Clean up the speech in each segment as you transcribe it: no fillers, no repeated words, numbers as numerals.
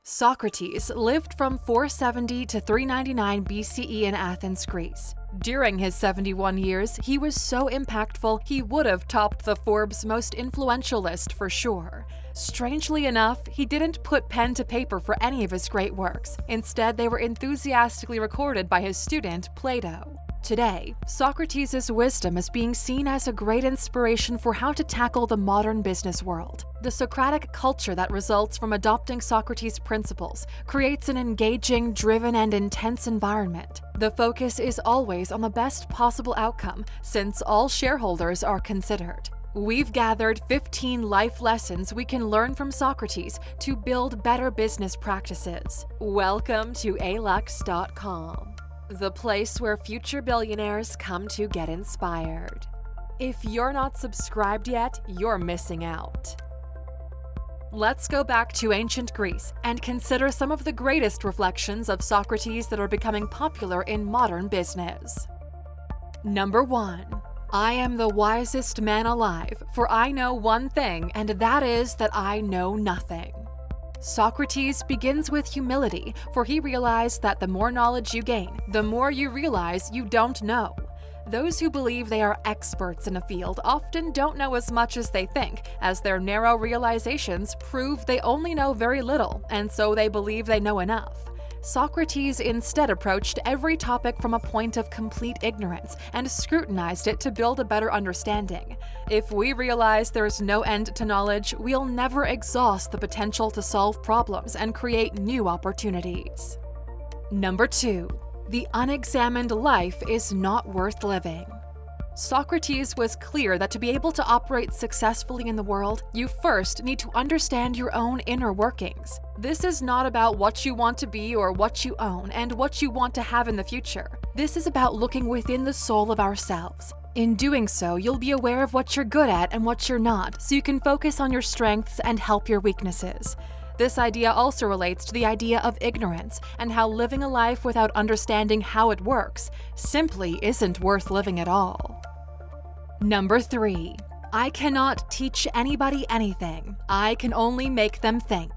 Socrates lived from 470 to 399 BCE in Athens, Greece. During his 71 years, he was so impactful he would have topped the Forbes most influential list for sure. Strangely enough, he didn't put pen to paper for any of his great works. Instead, they were enthusiastically recorded by his student, Plato. Today, Socrates' wisdom is being seen as a great inspiration for how to tackle the modern business world. The Socratic culture that results from adopting Socrates' principles creates an engaging, driven, and intense environment. The focus is always on the best possible outcome, since all shareholders are considered. We've gathered 15 life lessons we can learn from Socrates to build better business practices. Welcome to Alux.com. The place where future billionaires come to get inspired. If you're not subscribed yet, you're missing out. Let's go back to ancient Greece and consider some of the greatest reflections of Socrates that are becoming popular in modern business. Number 1. I am the wisest man alive, for I know one thing, and that is that I know nothing. Socrates begins with humility, for he realized that the more knowledge you gain, the more you realize you don't know. Those who believe they are experts in a field often don't know as much as they think, as their narrow realizations prove they only know very little, and so they believe they know enough. Socrates instead approached every topic from a point of complete ignorance and scrutinized it to build a better understanding. If we realize there's no end to knowledge, we'll never exhaust the potential to solve problems and create new opportunities. Number 2. The unexamined life is not worth living. Socrates was clear that to be able to operate successfully in the world, you first need to understand your own inner workings. This is not about what you want to be or what you own and what you want to have in the future. This is about looking within the soul of ourselves. In doing so, you'll be aware of what you're good at and what you're not, so you can focus on your strengths and help your weaknesses. This idea also relates to the idea of ignorance and how living a life without understanding how it works simply isn't worth living at all. Number 3. I cannot teach anybody anything. I can only make them think.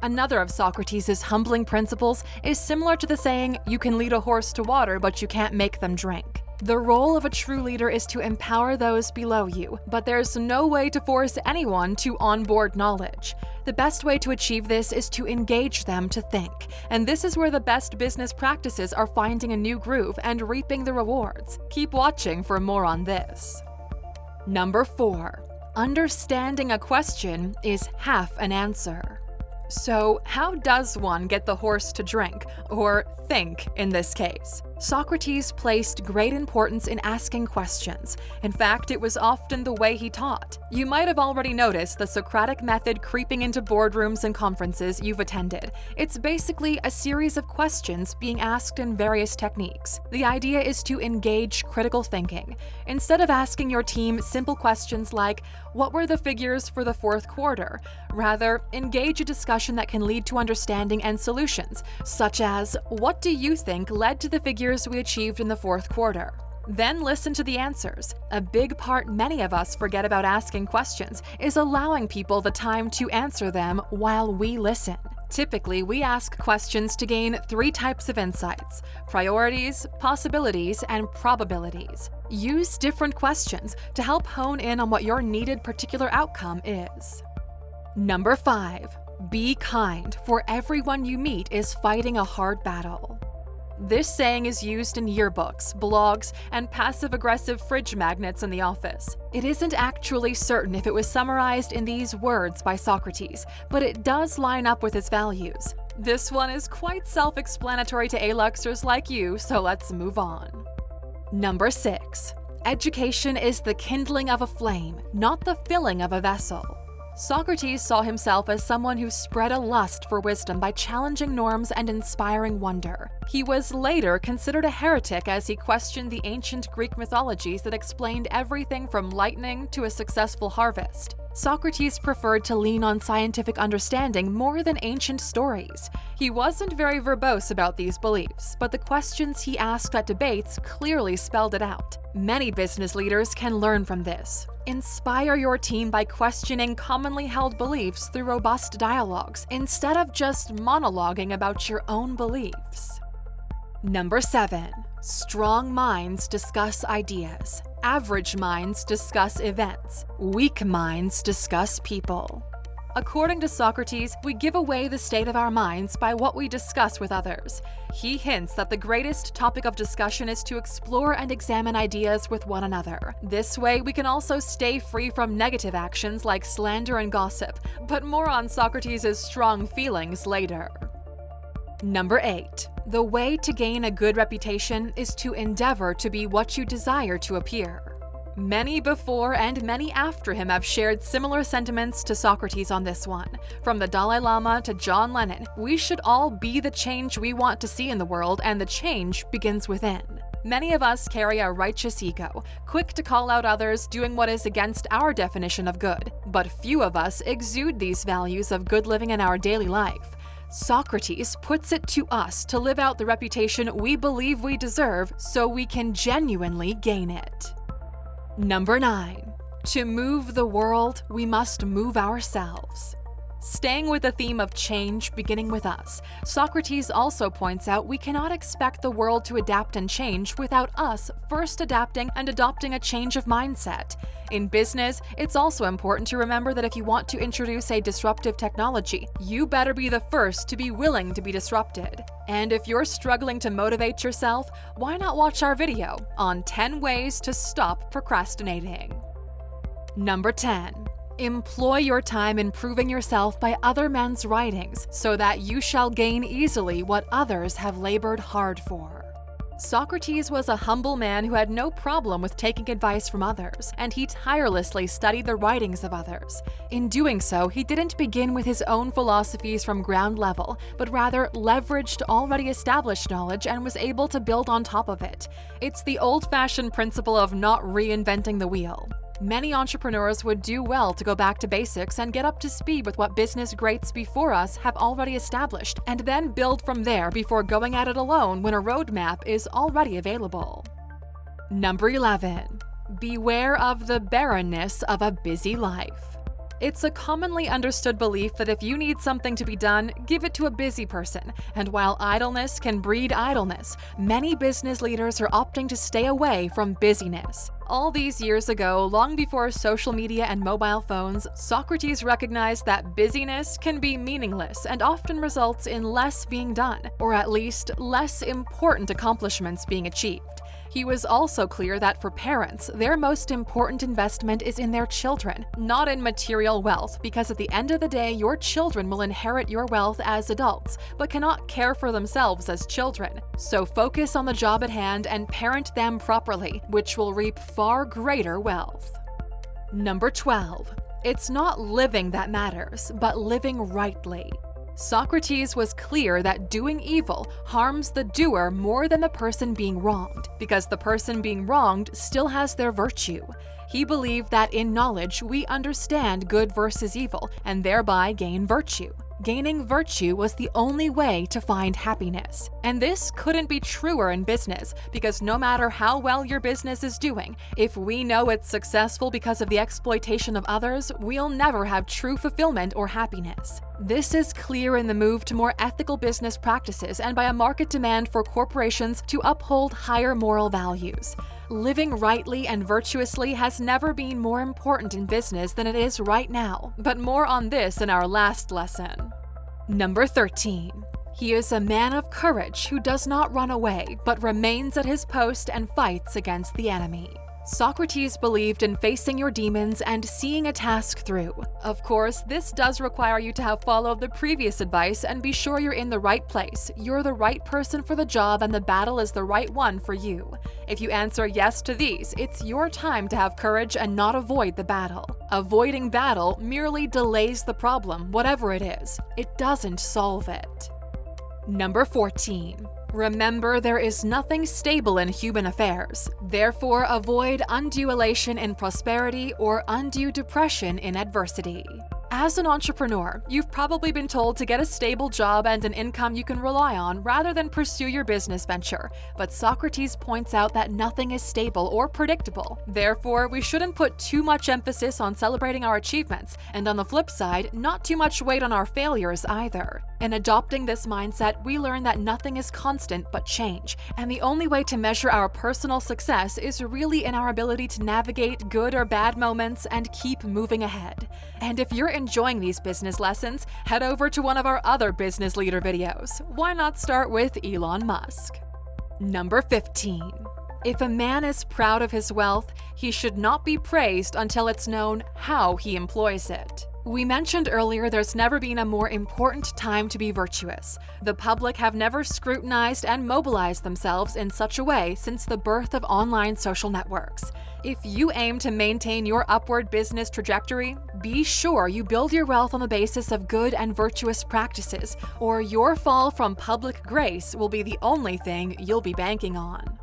Another of Socrates' humbling principles is similar to the saying, you can lead a horse to water, but you can't make them drink. The role of a true leader is to empower those below you, but there's no way to force anyone to onboard knowledge. The best way to achieve this is to engage them to think, and this is where the best business practices are finding a new groove and reaping the rewards. Keep watching for more on this. Number 4. Understanding a question is half an answer. So, how does one get the horse to drink, or think in this case? Socrates placed great importance in asking questions. In fact, it was often the way he taught. You might have already noticed the Socratic method creeping into boardrooms and conferences you've attended. It's basically a series of questions being asked in various techniques. The idea is to engage critical thinking. Instead of asking your team simple questions like, what were the figures for the fourth quarter? Rather, engage a discussion that can lead to understanding and solutions, such as, what do you think led to the figures we achieved in the fourth quarter? Then listen to the answers. A big part many of us forget about asking questions is allowing people the time to answer them while we listen. Typically, we ask questions to gain 3 types of insights: priorities, possibilities, and probabilities. Use different questions to help hone in on what your needed particular outcome is. Number 5. Be kind, for everyone you meet is fighting a hard battle. This saying is used in yearbooks, blogs, and passive-aggressive fridge magnets in the office. It isn't actually certain if it was summarized in these words by Socrates, but it does line up with his values. This one is quite self-explanatory to Aluxers like you, so let's move on. Number 6. Education is the kindling of a flame, not the filling of a vessel. Socrates saw himself as someone who spread a lust for wisdom by challenging norms and inspiring wonder. He was later considered a heretic as he questioned the ancient Greek mythologies that explained everything from lightning to a successful harvest. Socrates preferred to lean on scientific understanding more than ancient stories. He wasn't very verbose about these beliefs, but the questions he asked at debates clearly spelled it out. Many business leaders can learn from this. Inspire your team by questioning commonly held beliefs through robust dialogues, instead of just monologuing about your own beliefs. Number 7. Strong minds discuss ideas. Average minds discuss events. Weak minds discuss people. According to Socrates, we give away the state of our minds by what we discuss with others. He hints that the greatest topic of discussion is to explore and examine ideas with one another. This way, we can also stay free from negative actions like slander and gossip, but more on Socrates' strong feelings later. Number 8. The way to gain a good reputation is to endeavor to be what you desire to appear. Many before and many after him have shared similar sentiments to Socrates on this one. From the Dalai Lama to John Lennon, we should all be the change we want to see in the world, and the change begins within. Many of us carry a righteous ego, quick to call out others doing what is against our definition of good, but few of us exude these values of good living in our daily life. Socrates puts it to us to live out the reputation we believe we deserve so we can genuinely gain it. Number 9. To move the world, we must move ourselves. Staying with the theme of change beginning with us, Socrates also points out we cannot expect the world to adapt and change without us first adapting and adopting a change of mindset. In business, it's also important to remember that if you want to introduce a disruptive technology, you better be the first to be willing to be disrupted. And if you're struggling to motivate yourself, why not watch our video on 10 ways to stop procrastinating? Number 10. Employ your time improving yourself by other men's writings, so that you shall gain easily what others have labored hard for. Socrates was a humble man who had no problem with taking advice from others, and he tirelessly studied the writings of others. In doing so, he didn't begin with his own philosophies from ground level, but rather leveraged already established knowledge and was able to build on top of it. It's the old-fashioned principle of not reinventing the wheel. Many entrepreneurs would do well to go back to basics and get up to speed with what business greats before us have already established, and then build from there before going at it alone when a roadmap is already available. Number 11. Beware of the barrenness of a busy life. It's a commonly understood belief that if you need something to be done, give it to a busy person. And while idleness can breed idleness, many business leaders are opting to stay away from busyness. All these years ago, long before social media and mobile phones, Socrates recognized that busyness can be meaningless and often results in less being done, or at least less important accomplishments being achieved. He was also clear that for parents, their most important investment is in their children, not in material wealth, because at the end of the day, your children will inherit your wealth as adults, but cannot care for themselves as children. So focus on the job at hand and parent them properly, which will reap far greater wealth. Number 12. It's not living that matters, but living rightly. Socrates was clear that doing evil harms the doer more than the person being wronged, because the person being wronged still has their virtue. He believed that in knowledge we understand good versus evil and thereby gain virtue. Gaining virtue was the only way to find happiness. And this couldn't be truer in business, because no matter how well your business is doing, if we know it's successful because of the exploitation of others, we'll never have true fulfillment or happiness. This is clear in the move to more ethical business practices and by a market demand for corporations to uphold higher moral values. Living rightly and virtuously has never been more important in business than it is right now, but more on this in our last lesson. Number 13. He is a man of courage who does not run away, but remains at his post and fights against the enemy. Socrates believed in facing your demons and seeing a task through. Of course, this does require you to have followed the previous advice and be sure you're in the right place, you're the right person for the job, and the battle is the right one for you. If you answer yes to these, it's your time to have courage and not avoid the battle. Avoiding battle merely delays the problem, whatever it is. It doesn't solve it. Number 14. Remember, there is nothing stable in human affairs. Therefore, avoid undue elation in prosperity or undue depression in adversity. As an entrepreneur, you've probably been told to get a stable job and an income you can rely on rather than pursue your business venture. But Socrates points out that nothing is stable or predictable. Therefore, we shouldn't put too much emphasis on celebrating our achievements, and on the flip side, not too much weight on our failures either. In adopting this mindset, we learn that nothing is constant but change, and the only way to measure our personal success is really in our ability to navigate good or bad moments and keep moving ahead. And if you're enjoying these business lessons, head over to one of our other business leader videos. Why not start with Elon Musk? Number 15. If a man is proud of his wealth, he should not be praised until it's known how he employs it. We mentioned earlier there's never been a more important time to be virtuous. The public have never scrutinized and mobilized themselves in such a way since the birth of online social networks. If you aim to maintain your upward business trajectory, be sure you build your wealth on the basis of good and virtuous practices, or your fall from public grace will be the only thing you'll be banking on.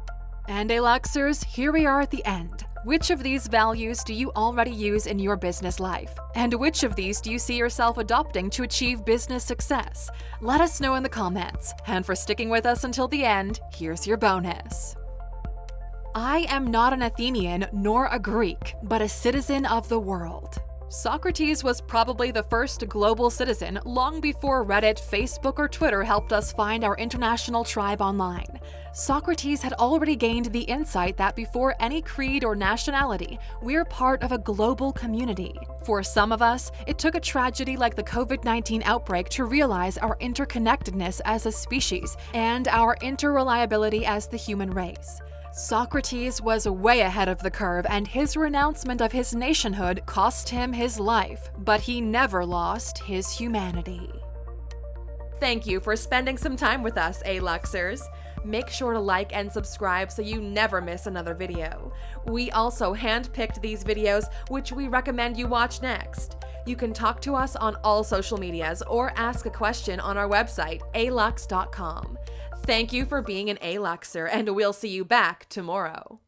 And Aluxers, here we are at the end. Which of these values do you already use in your business life? And which of these do you see yourself adopting to achieve business success? Let us know in the comments. And for sticking with us until the end, here's your bonus. I am not an Athenian nor a Greek, but a citizen of the world. Socrates was probably the first global citizen long before Reddit, Facebook, or Twitter helped us find our international tribe online. Socrates had already gained the insight that before any creed or nationality, we're part of a global community. For some of us, it took a tragedy like the COVID-19 outbreak to realize our interconnectedness as a species and our interreliability as the human race. Socrates was way ahead of the curve, and his renouncement of his nationhood cost him his life, but he never lost his humanity. Thank you for spending some time with us, Aluxers. Make sure to like and subscribe so you never miss another video. We also handpicked these videos, which we recommend you watch next. You can talk to us on all social medias or ask a question on our website, Alux.com. Thank you for being an Aluxer, and we'll see you back tomorrow.